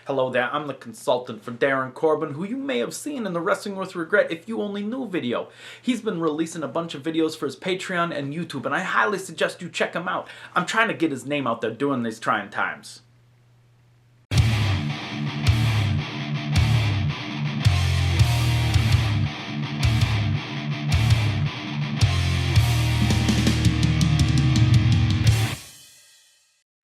Hello there, I'm the consultant for Darren Corbin, who you may have seen in the Wrestling with Regret If You Only Knew video. He's been releasing a bunch of videos for his Patreon and YouTube, and I highly suggest you check him out. I'm trying to get his name out there during these trying times.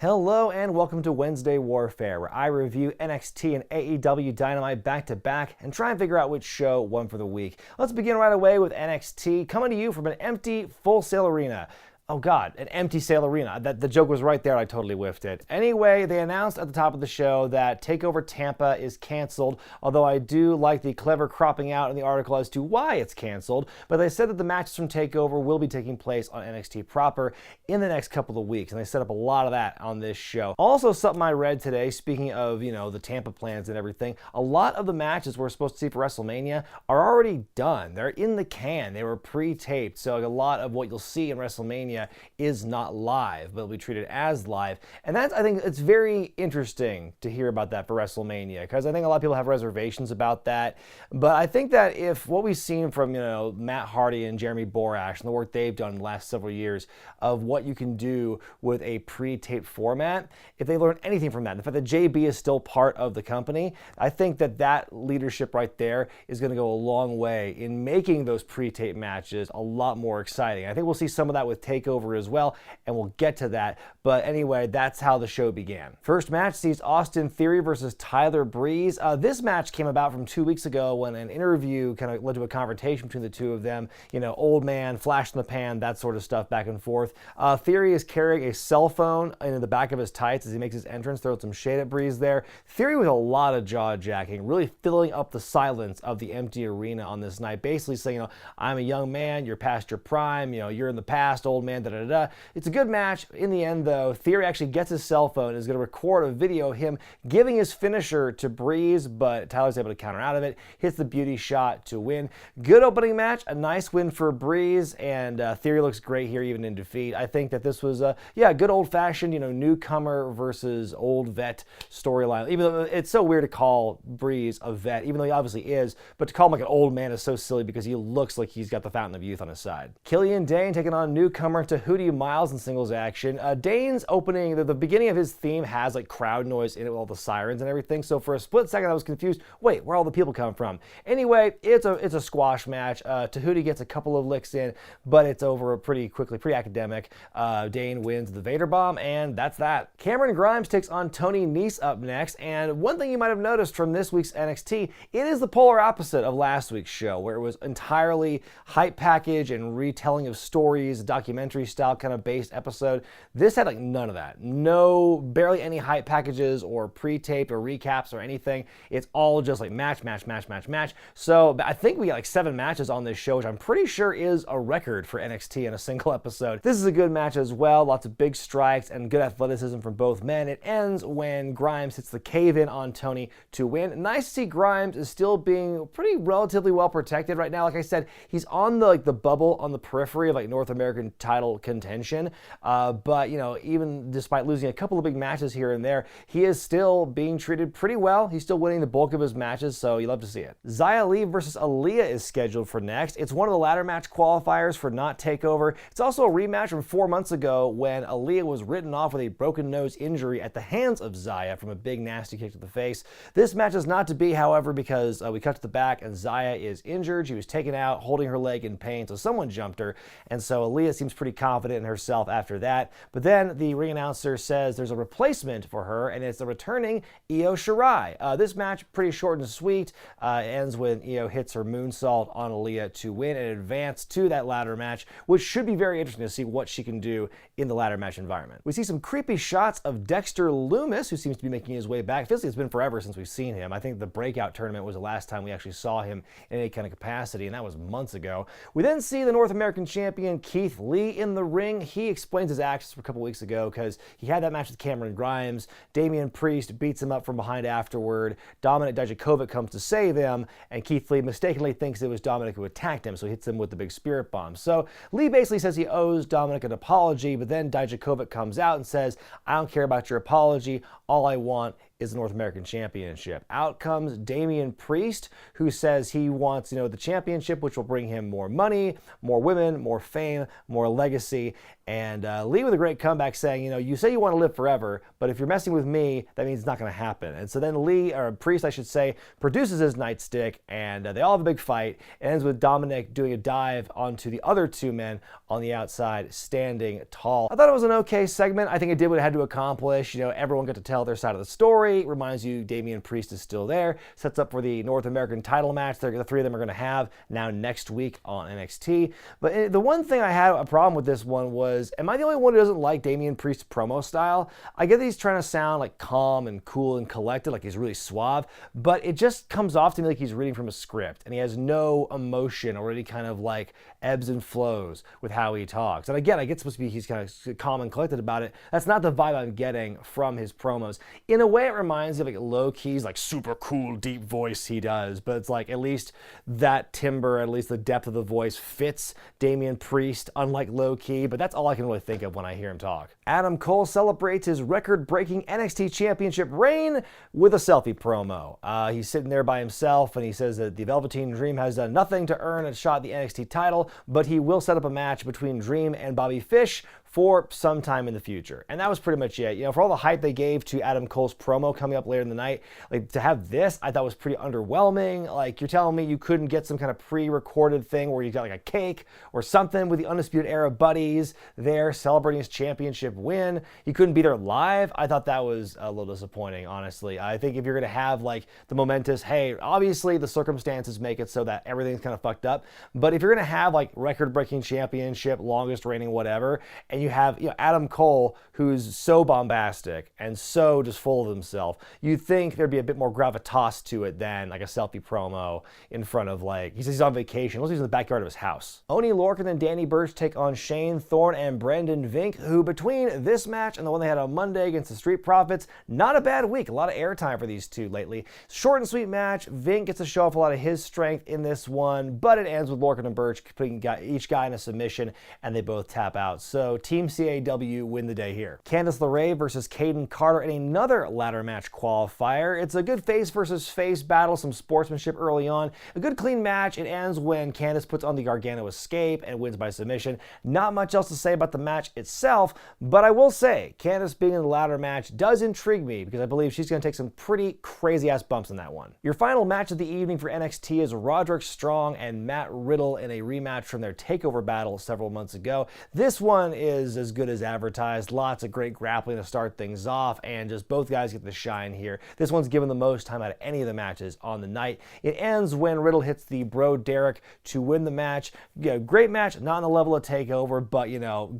Hello and welcome to Wednesday Warfare, where I review NXT and AEW Dynamite back-to-back and try and figure out which show won for the week. Let's begin right away with NXT, coming to you from an empty Full Sail Arena. Oh God, an empty Sail Arena. The joke was right there, I totally whiffed it. Anyway, they announced at the top of the show that TakeOver Tampa is canceled, although I do like the clever cropping out in the article as to why it's canceled, but they said that the matches from TakeOver will be taking place on NXT proper in the next couple of weeks, and they set up a lot of that on this show. Also, something I read today, speaking of, the Tampa plans and everything, a lot of the matches we're supposed to see for WrestleMania are already done. They're in the can. They were pre-taped, so a lot of what you'll see in WrestleMania is not live, but will be treated as live. And I think it's very interesting to hear about that for WrestleMania, because I think a lot of people have reservations about that. But I think that if what we've seen from, Matt Hardy and Jeremy Borash and the work they've done in the last several years of what you can do with a pre-taped format, if they learn anything from that, the fact that JB is still part of the company, I think that leadership right there is going to go a long way in making those pre-taped matches a lot more exciting. I think we'll see some of that with TakeOver as well, and we'll get to that. But anyway, that's how the show began. First match sees Austin Theory versus Tyler Breeze. This match came about from 2 weeks ago when an interview kind of led to a confrontation between the two of them. Old man, flash in the pan, that sort of stuff back and forth. Theory is carrying a cell phone in the back of his tights as he makes his entrance, throwing some shade at Breeze there. Theory with a lot of jaw-jacking, really filling up the silence of the empty arena on this night, basically saying, I'm a young man, you're past your prime, you're in the past, old man, da-da-da. It's a good match. In the end, though, Theory actually gets his cell phone and is going to record a video of him giving his finisher to Breeze, but Tyler's able to counter out of it, hits the beauty shot to win. Good opening match, a nice win for Breeze, and Theory looks great here even in defeat. I think that this was a good old-fashioned, newcomer versus old vet storyline. Even though it's so weird to call Breeze a vet, even though he obviously is, but to call him like an old man is so silly because he looks like he's got the fountain of youth on his side. Killian Dane taking on newcomer Tahuti Miles in singles action. Dane's opening, the beginning of his theme has like crowd noise in it with all the sirens and everything, so for a split second I was confused. Wait, where all the people come from? Anyway, it's a squash match. Tahuti gets a couple of licks in, but it's over pretty quickly, pretty academic. Dane wins the Vader Bomb, and that's that. Cameron Grimes takes on Tony Nese up next, and one thing you might have noticed from this week's NXT, it is the polar opposite of last week's show, where it was entirely hype package and retelling of stories, documentary style kind of based episode. This had like none of that. Barely any hype packages or pre-taped or recaps or anything. It's all just like match. So I think we got like 7 matches on this show, which I'm pretty sure is a record for NXT in a single episode. This is a good match as well. Lots of big strikes and good athleticism from both men. It ends when Grimes hits the cave-in on Tony to win. Nice to see Grimes is still being pretty relatively well protected right now. Like I said, he's on the bubble on the periphery of like North American title contention. But even despite losing a couple of big matches here and there, he is still being treated pretty well. He's still winning the bulk of his matches, so you love to see it. Xia Li versus Aaliyah is scheduled for next. It's one of the ladder match qualifiers for Not TakeOver. It's also a rematch from 4 months ago when Aaliyah was written off with a broken nose injury at the hands of Xia from a big nasty kick to the face. This match is not to be, however, because we cut to the back and Xia is injured. She was taken out, holding her leg in pain, so someone jumped her, and so Aaliyah seems pretty confident in herself after that. But then the ring announcer says there's a replacement for her, and it's the returning Io Shirai. This match, pretty short and sweet, ends when Io hits her moonsault on Aaliyah to win and advance to that ladder match, which should be very interesting to see what she can do in the ladder match environment. We see some creepy shots of Dexter Loomis, who seems to be making his way back. Feels like it's been forever since we've seen him. I think the Breakout tournament was the last time we actually saw him in any kind of capacity, and that was months ago. We then see the North American champion Keith Lee in the ring. He explains his actions a couple weeks ago because he had that match with Cameron Grimes. Damian Priest beats him up from behind afterward. Dominik Dijakovic comes to save him, and Keith Lee mistakenly thinks it was Dominik who attacked him, so he hits him with the big spirit bomb. So Lee basically says he owes Dominik an apology, but then Dijakovic comes out and says, I don't care about your apology. All I want is the North American Championship. Out comes Damian Priest, who says he wants, the championship, which will bring him more money, more women, more fame, more legacy. And Lee with a great comeback saying, you say you want to live forever, but if you're messing with me, that means it's not going to happen. And so then Lee, or Priest, I should say, produces his nightstick, and they all have a big fight. It ends with Dominic doing a dive onto the other two men on the outside, standing tall. I thought it was an okay segment. I think it did what it had to accomplish. Everyone got to tell their side of the story. Reminds you Damian Priest is still there. Sets up for the North American title match the three of them are going to have now next week on NXT. But the one thing I had a problem with this one was, am I the only one who doesn't like Damian Priest's promo style? I get that he's trying to sound like calm and cool and collected, like he's really suave, but it just comes off to me like he's reading from a script, and he has no emotion or any kind of like ebbs and flows with how he talks. And again, I get supposed to be he's kind of calm and collected about it. That's not the vibe I'm getting from his promos. In a way, it reminds me of like Low Key's like super cool deep voice he does, but it's like at least that timbre, at least the depth of the voice fits Damian Priest, unlike Low Key, but that's all I can really think of when I hear him talk. Adam Cole celebrates his record-breaking NXT Championship reign with a selfie promo. He's sitting there by himself, and he says that the Velveteen Dream has done nothing to earn a shot at the NXT title, but he will set up a match between Dream and Bobby Fish for some time in the future. And that was pretty much it. For all the hype they gave to Adam Cole's promo coming up later in the night, like to have this, I thought was pretty underwhelming. Like, you're telling me you couldn't get some kind of pre-recorded thing where you got like a cake or something with the Undisputed Era buddies there celebrating his championship win. You couldn't be there live. I thought that was a little disappointing, honestly. I think if you're gonna have like the momentous, hey, obviously the circumstances make it so that everything's kind of fucked up, but if you're gonna have like record-breaking championship, longest reigning whatever, and you have Adam Cole, who's so bombastic and so just full of himself, you'd think there'd be a bit more gravitas to it than like a selfie promo in front of like, he says he's on vacation, unless he's in the backyard of his house. Oney Lorcan and Danny Burch take on Shane Thorne and Brandon Vink, who between this match and the one they had on Monday against the Street Profits, not a bad week, a lot of airtime for these two lately. Short and sweet match. Vink gets to show off a lot of his strength in this one, but it ends with Lorcan and Burch putting each guy in a submission, and they both tap out. So Team CAW win the day here. Candice LeRae versus Caden Carter in another ladder match qualifier. It's a good face versus face battle, some sportsmanship early on. A good clean match. It ends when Candice puts on the Gargano escape and wins by submission. Not much else to say about the match itself, but I will say Candice being in the ladder match does intrigue me because I believe she's going to take some pretty crazy ass bumps in that one. Your final match of the evening for NXT is Roderick Strong and Matt Riddle in a rematch from their TakeOver battle several months ago. This one is as good as advertised. Lots of great grappling to start things off, and just both guys get the shine here. This one's given the most time out of any of the matches on the night. It ends when Riddle hits the Bro Derek to win the match. Great match, not on the level of TakeOver, but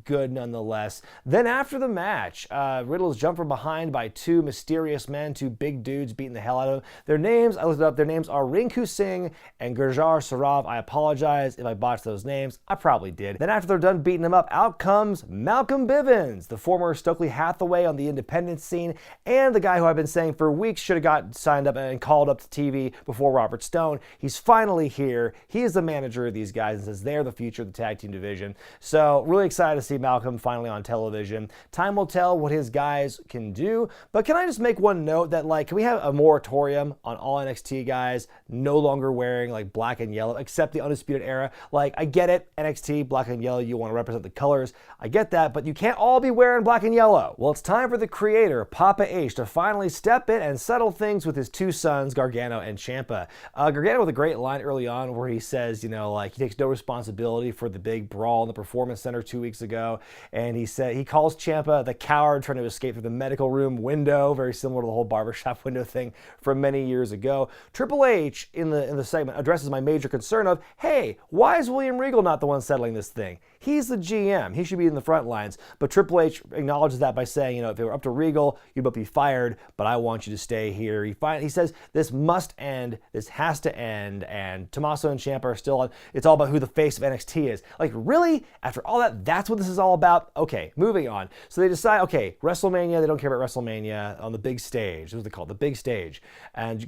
good nonetheless. Then after the match, Riddle is jumped from behind by two mysterious men, two big dudes beating the hell out of him. Their names, I looked it up, their names are Rinku Singh and Gurjar Sarav. I apologize if I botched those names. I probably did. Then after they're done beating him up, out comes Malcolm Bivens, the former Stokely Hathaway on the independent scene, and the guy who I've been saying for weeks should have got signed up and called up to TV before Robert Stone. He's finally here. He is the manager of these guys and says they're the future of the tag team division. So really excited to see Malcolm finally on television. Time will tell what his guys can do, but can I just make one note that can we have a moratorium on all NXT guys no longer wearing black and yellow, except the Undisputed Era? I get it, NXT, black and yellow, you want to represent the colors. I get that, but you can't all be wearing black and yellow. Well, it's time for the creator, Papa H, to finally step in and settle things with his two sons, Gargano and Ciampa. Gargano with a great line early on where he says, he takes no responsibility for the big brawl in the Performance Center 2 weeks ago, and he calls Ciampa the coward trying to escape through the medical room window, very similar to the whole barbershop window thing from many years ago. Triple H in the segment addresses my major concern of, hey, why is William Regal not the one settling this thing? He's the GM. He should be in the front lines. But Triple H acknowledges that by saying, if it were up to Regal, you'd both be fired, but I want you to stay here. He says this must end, this has to end, and Tommaso and Ciampa are still on. It's all about who the face of NXT is. Really? After all that, that's what this is all about? Okay, moving on. So they decide, okay, WrestleMania, they don't care about WrestleMania on the big stage. That's what they call it, the big stage. And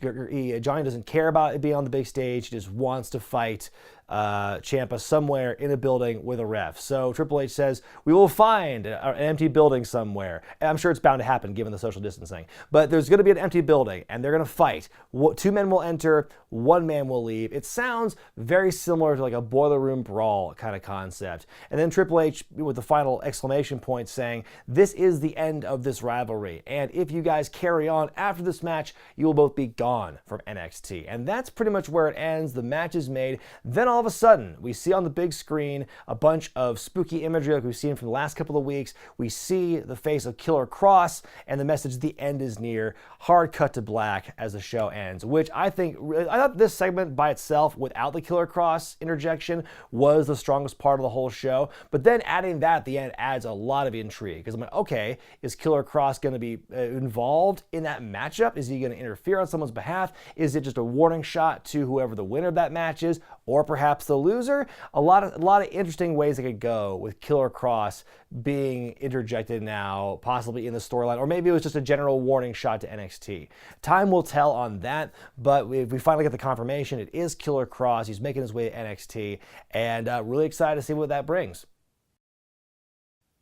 Johnny doesn't care about it being on the big stage. He just wants to fight Ciampa somewhere in a building with a ref. So Triple H says, we will find an empty building somewhere. And I'm sure it's bound to happen given the social distancing. But there's going to be an empty building, and they're going to fight. Two men will enter, one man will leave. It sounds very similar to like a boiler room brawl kind of concept. And then Triple H with the final exclamation point saying, this is the end of this rivalry. And if you guys carry on after this match, you will both be gone from NXT. And that's pretty much where it ends. The match is made. Then all of a sudden, we see on the big screen a bunch of spooky imagery like we've seen from the last couple of weeks. We see the face of Killer Cross and the message, the end is near. Hard cut to black as the show ends, which I thought this segment by itself without the Killer Cross interjection was the strongest part of the whole show. But then adding that at the end adds a lot of intrigue because I'm like, okay, is Killer Cross going to be involved in that matchup? Is he going to interfere on someone's behalf? Is it just a warning shot to whoever the winner of that match is, or perhaps the loser? A lot of interesting ways it could go with Killer Cross being interjected now, possibly in the storyline, or maybe it was just a general warning shot to NXT. Time will tell on that, but if we finally get the confirmation, it is Killer Cross. He's making his way to NXT, and really excited to see what that brings.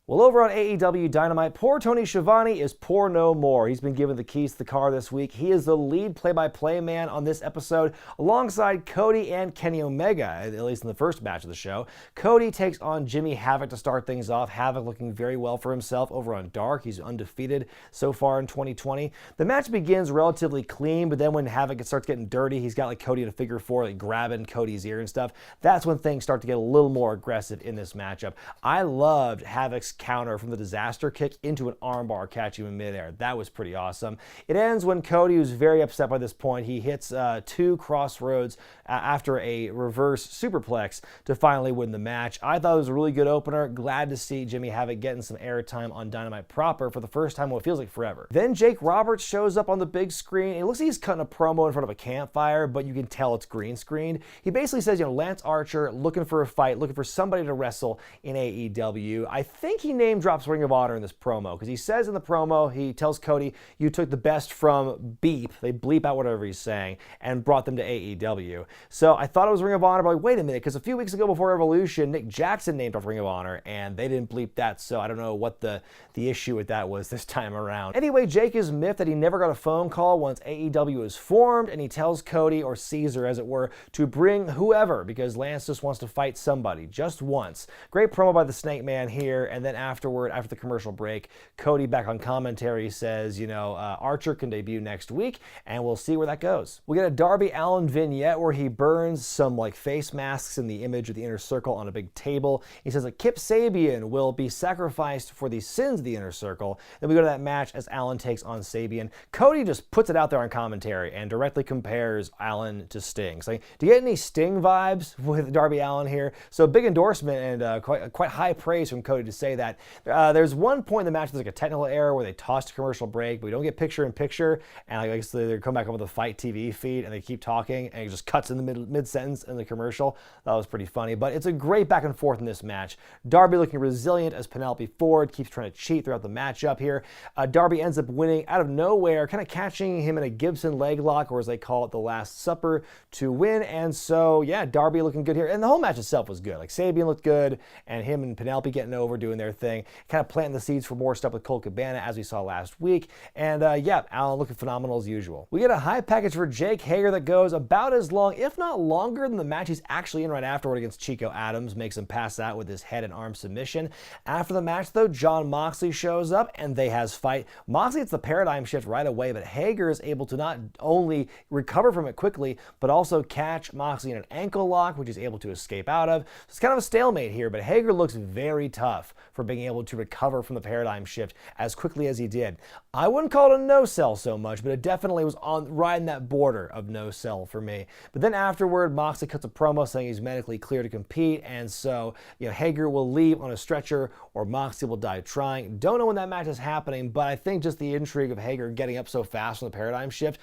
Well, over on AEW Dynamite, poor Tony Schiavone is poor no more. He's been given the keys to the car this week. He is the lead play-by-play man on this episode, alongside Cody and Kenny Omega, at least in the first match of the show. Cody takes on Jimmy Havoc to start things off. Havoc looking very well for himself over on Dark. He's undefeated so far in 2020. The match begins relatively clean, but then when Havoc starts getting dirty, he's got like Cody in a figure four, like grabbing Cody's ear and stuff. That's when things start to get a little more aggressive in this matchup. I loved Havoc's counter from the disaster kick into an armbar, catching him in midair. That was pretty awesome. It ends when Cody, who's very upset by this point, he hits two crossroads after a reverse superplex to finally win the match. I thought it was a really good opener. Glad to see Jimmy Havoc getting some airtime on Dynamite proper for the first time in what feels like forever. Then Jake Roberts shows up on the big screen. It looks like he's cutting a promo in front of a campfire, but you can tell it's green screened. He basically says, Lance Archer looking for a fight, looking for somebody to wrestle in AEW. I think he name drops Ring of Honor in this promo because he says in the promo, he tells Cody, you took the best from Beep, they bleep out whatever he's saying, and brought them to AEW. So I thought it was Ring of Honor, but like, wait a minute, because a few weeks ago before Evolution, Nick Jackson named off Ring of Honor and they didn't bleep that, so I don't know what the issue with that was this time around. Anyway, Jake is miffed that he never got a phone call once AEW is formed, and he tells Cody, or Caesar as it were, to bring whoever because Lance just wants to fight somebody just once. Great promo by the Snake Man here, and then after the commercial break, Cody back on commentary says, Archer can debut next week, and we'll see where that goes. We get a Darby Allin vignette where he burns some like face masks in the image of the Inner Circle on a big table. He says that Kip Sabian will be sacrificed for the sins of the Inner Circle. Then we go to that match as Allin takes on Sabian. Cody just puts it out there on commentary and directly compares Allin to Sting. So, do you get any Sting vibes with Darby Allin here? So big endorsement and quite high praise from Cody to say that. There's one point in the match, there's like a technical error where they tossed a commercial break, but we don't get picture-in-picture, and I guess they come back up with a Fight TV feed, and they keep talking, and it just cuts in the mid-sentence in the commercial. That was pretty funny, but it's a great back and forth in this match. Darby looking resilient as Penelope Ford keeps trying to cheat throughout the matchup here. Darby ends up winning out of nowhere, kind of catching him in a Gibson leg lock, or as they call it, the Last Supper, to win, and so, yeah, Darby looking good here, and the whole match itself was good. Like, Sabian looked good, and him and Penelope getting over, doing their thing, kind of planting the seeds for more stuff with Colt Cabana as we saw last week. And yeah, Allin looking phenomenal as usual. We get a high package for Jake Hager that goes about as long, if not longer, than the match he's actually in right afterward against Chico Adams. Makes him pass out with his head and arm submission. After the match though, Jon Moxley shows up and they has fight. Moxley hits the paradigm shift right away, but Hager is able to not only recover from it quickly, but also catch Moxley in an ankle lock, which he's able to escape out of. So it's kind of a stalemate here, but Hager looks very tough for being able to recover from the paradigm shift as quickly as he did. I wouldn't call it a no-sell so much, but it definitely was right in that border of no-sell for me. But then afterward, Moxley cuts a promo saying he's medically clear to compete, and so Hager will leave on a stretcher or Moxley will die trying. Don't know when that match is happening, but I think just the intrigue of Hager getting up so fast from the paradigm shift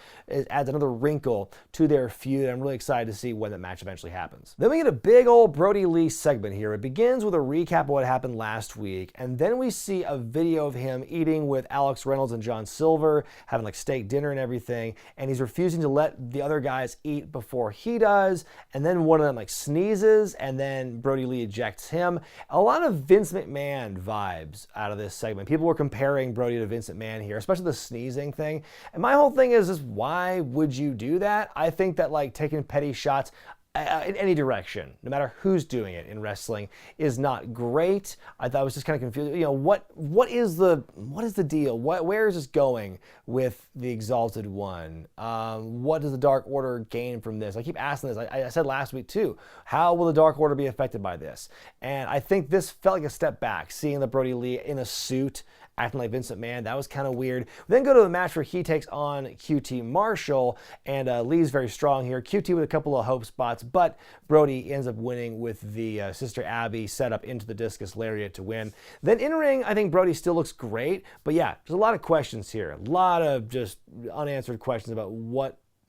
adds another wrinkle to their feud. I'm really excited to see when that match eventually happens. Then we get a big old Brody Lee segment here. It begins with a recap of what happened last week. week, and then we see a video of him eating with Alex Reynolds and John Silver, having like steak dinner and everything, and he's refusing to let the other guys eat before he does, and then one of them like sneezes, and then Brody Lee ejects him. A lot of Vince McMahon vibes out of this segment. People were comparing Brody to Vince McMahon here, especially the sneezing thing, and my whole thing is why would you do that? I think that like taking petty shots in any direction, no matter who's doing it in wrestling, is not great. I thought I was just kind of confused. You know, what is the deal? Where is this going with the Exalted One? What does the Dark Order gain from this? I keep asking this. I said last week too. How will the Dark Order be affected by this? And I think this felt like a step back, seeing the Brody Lee in a suit acting like Vince McMahon. That was kind of weird. We then go to the match where he takes on QT Marshall, and Lee's very strong here. QT with a couple of hope spots, but Brody ends up winning with the Sister Abby set up into the discus lariat to win. Then in ring, I think Brody still looks great, but yeah, there's a lot of questions here. A lot of just unanswered questions about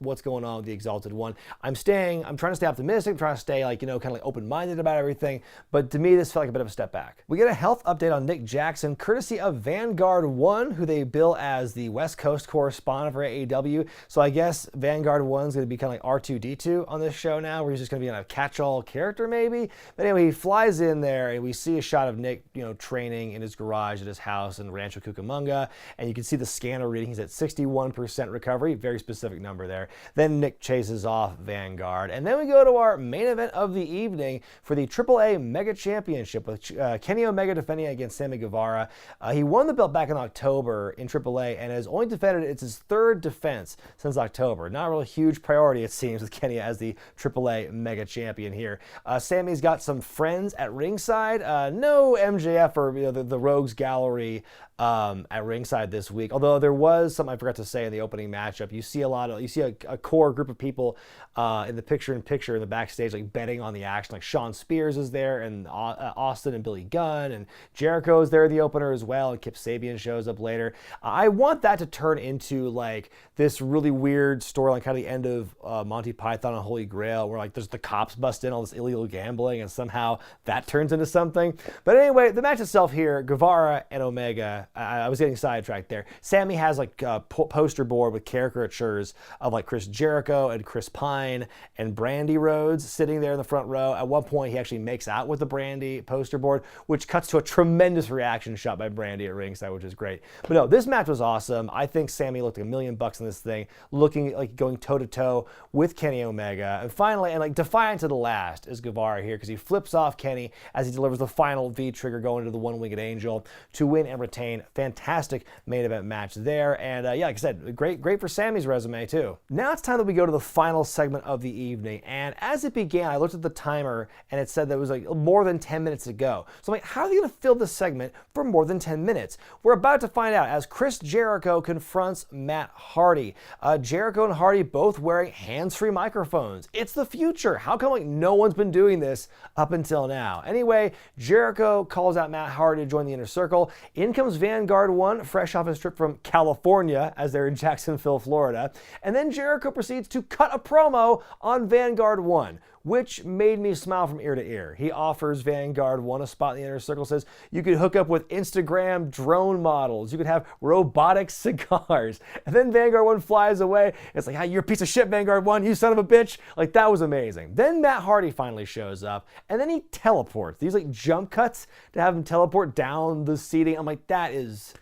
what's going on with the Exalted One. I'm trying to stay optimistic, I'm trying to stay kind of like open-minded about everything, but to me this felt like a bit of a step back. We get a health update on Nick Jackson, courtesy of Vanguard One, who they bill as the West Coast correspondent for AEW. So I guess Vanguard One's going to be kind of like R2-D2 on this show now, where he's just going to be a catch-all character maybe. But anyway, he flies in there, and we see a shot of Nick, training in his garage at his house in Rancho Cucamonga, and you can see the scanner reading. He's at 61% recovery, very specific number there. Then Nick chases off Vanguard. And then we go to our main event of the evening for the AAA Mega Championship with Kenny Omega defending against Sammy Guevara. He won the belt back in October in AAA and has only defended it's his third defense since October. Not a really huge priority, it seems, with Kenny as the AAA Mega Champion here. Sammy's got some friends at ringside. No MJF or the Rogues Gallery at ringside this week. Although there was something I forgot to say in the opening matchup. You see a core group of people in the picture-in-picture in the backstage, like betting on the action. Like Sean Spears is there, and Austin and Billy Gunn, and Jericho is there in the opener as well, and Kip Sabian shows up later. I want that to turn into like this really weird storyline, kind of the end of Monty Python and Holy Grail, where like there's the cops bust in all this illegal gambling, and somehow that turns into something. But anyway, the match itself here, Guevara and Omega. I was getting sidetracked there. Sammy has like a poster board with caricatures of like Chris Jericho and Chris Pine and Brandy Rhodes sitting there in the front row. At one point, he actually makes out with the Brandy poster board, which cuts to a tremendous reaction shot by Brandy at ringside, which is great. But no, this match was awesome. I think Sammy looked like $1 million in this thing, looking like going toe-to-toe with Kenny Omega. And finally, and like defiant to the last, is Guevara here, because he flips off Kenny as he delivers the final V-trigger going into the One-Winged Angel to win and retain. Fantastic main event match there. And yeah, like I said, great for Sammy's resume too. Now it's time that we go to the final segment of the evening. And as it began, I looked at the timer and it said that it was like more than 10 minutes to go. So I'm like, how are they going to fill this segment for more than 10 minutes? We're about to find out as Chris Jericho confronts Matt Hardy. Jericho and Hardy both wearing hands-free microphones. It's the future. How come like no one's been doing this up until now? Anyway, Jericho calls out Matt Hardy to join the Inner Circle. In comes Vanguard One, fresh off his trip from California, as they're in Jacksonville, Florida. And then Jericho proceeds to cut a promo on Vanguard One, which made me smile from ear to ear. He offers Vanguard One a spot in the Inner Circle, says you could hook up with Instagram drone models, you could have robotic cigars, and then Vanguard One flies away. It's like, hey, you're a piece of shit, Vanguard One, you son of a bitch. Like, that was amazing. Then Matt Hardy finally shows up, and then he teleports. These like jump cuts to have him teleport down the seating. I'm like, that's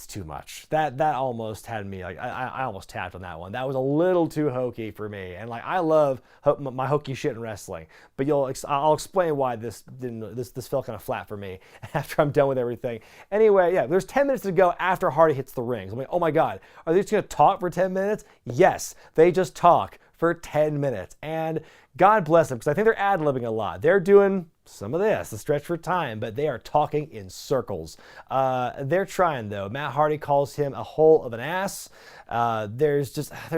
too much. That almost had me like I almost tapped on that one. That was a little too hokey for me, and like I love my hokey shit in wrestling, but I'll explain why this felt kind of flat for me after I'm done with everything. Anyway, yeah, there's 10 minutes to go after Hardy hits the ring. So I'm like, oh my god, are they just gonna talk for 10 minutes? Yes, they just talk for 10 minutes, and God bless them, because I think they're ad-libbing a lot. They're doing some of this, a stretch for time, but they are talking in circles. They're trying, though. Matt Hardy calls him a hole of an ass. There's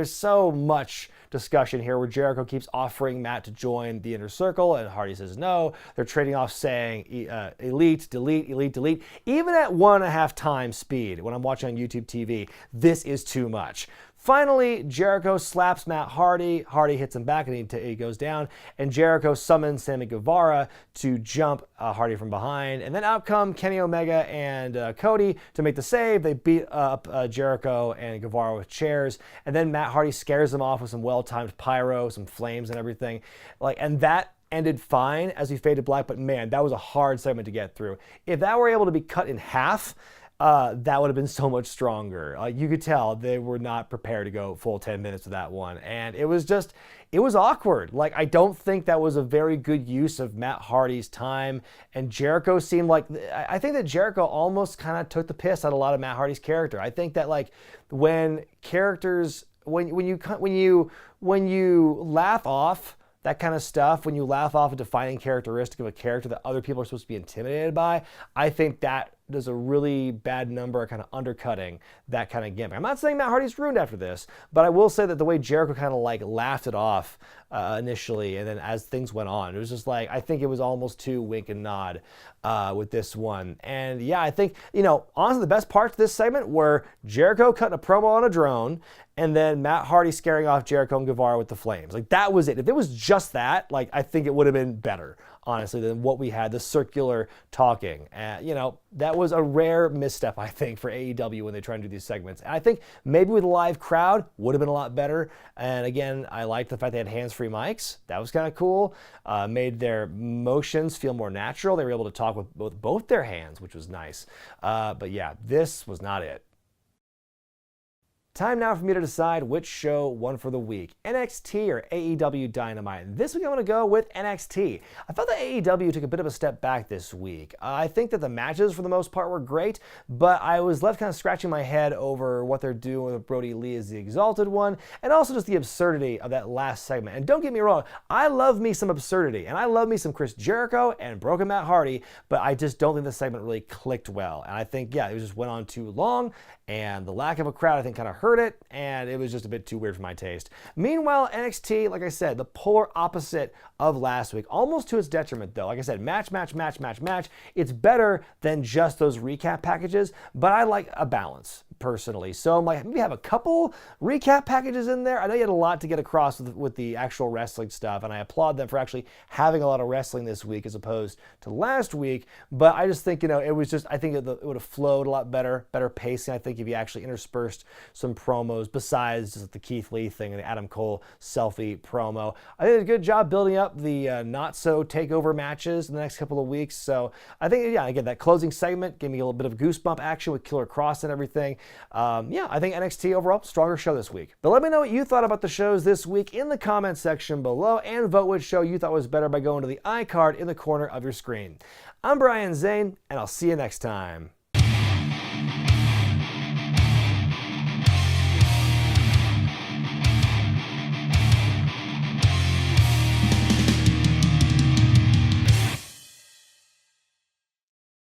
so much discussion here where Jericho keeps offering Matt to join the Inner Circle, and Hardy says no. They're trading off saying elite, delete, elite, delete. Even at 1.5 times speed, when I'm watching on YouTube TV, this is too much. Finally, Jericho slaps Matt Hardy. Hardy hits him back and he goes down. And Jericho summons Sammy Guevara to jump Hardy from behind. And then out come Kenny Omega and Cody to make the save. They beat up Jericho and Guevara with chairs. And then Matt Hardy scares them off with some well-timed pyro, some flames and everything. And that ended fine as we faded black. But man, that was a hard segment to get through. If that were able to be cut in half, that would have been so much stronger. You could tell they were not prepared to go full 10 minutes with that one. And it was awkward. I don't think that was a very good use of Matt Hardy's time. And Jericho seemed I think that Jericho almost kind of took the piss out of a lot of Matt Hardy's character. I think that when characters, when you laugh off that kind of stuff, when you laugh off a defining characteristic of a character that other people are supposed to be intimidated by, I think that does a really bad number kind of undercutting that kind of gimmick. I'm not saying Matt Hardy's ruined after this, but I will say that the way Jericho kind of laughed it off initially, and then as things went on, it was just I think it was almost too wink and nod with this one. And yeah, I think, honestly, the best parts of this segment were Jericho cutting a promo on a drone, and then Matt Hardy scaring off Jericho and Guevara with the flames. That was it. If it was just that, I think it would have been better, honestly, than what we had, the circular talking. That was a rare misstep, I think, for AEW when they try and do these segments. And I think maybe with a live crowd would have been a lot better. And again, I liked the fact they had hands-free mics. That was kind of cool. Made their motions feel more natural. They were able to talk with both their hands, which was nice. But yeah, this was not it. Time now for me to decide which show won for the week, NXT or AEW Dynamite. This week I'm going to go with NXT. I felt that AEW took a bit of a step back this week. I think that the matches for the most part were great, but I was left kind of scratching my head over what they're doing with Brody Lee as the Exalted One, and also just the absurdity of that last segment. And don't get me wrong, I love me some absurdity, and I love me some Chris Jericho and Broken Matt Hardy, but I just don't think the segment really clicked well. And I think, yeah, it just went on too long, and the lack of a crowd, I think, kind of hurt it, and it was just a bit too weird for my taste. Meanwhile, NXT, like I said, the polar opposite of last week, almost to its detriment, though. Like I said, match. It's better than just those recap packages, but I like a balance, personally. So maybe have a couple recap packages in there. I know you had a lot to get across with the actual wrestling stuff, and I applaud them for actually having a lot of wrestling this week as opposed to last week, but I just think, I think it would have flowed a lot better pacing, I think, if you actually interspersed some promos besides just the Keith Lee thing and the Adam Cole selfie promo. I think they did a good job building up the not-so-takeover matches in the next couple of weeks, so I think, yeah, again, that closing segment gave me a little bit of goosebump action with Killer Cross and everything. Yeah, I think NXT overall, stronger show this week. But let me know what you thought about the shows this week in the comments section below, and vote which show you thought was better by going to the iCard in the corner of your screen. I'm Brian Zane, and I'll see you next time.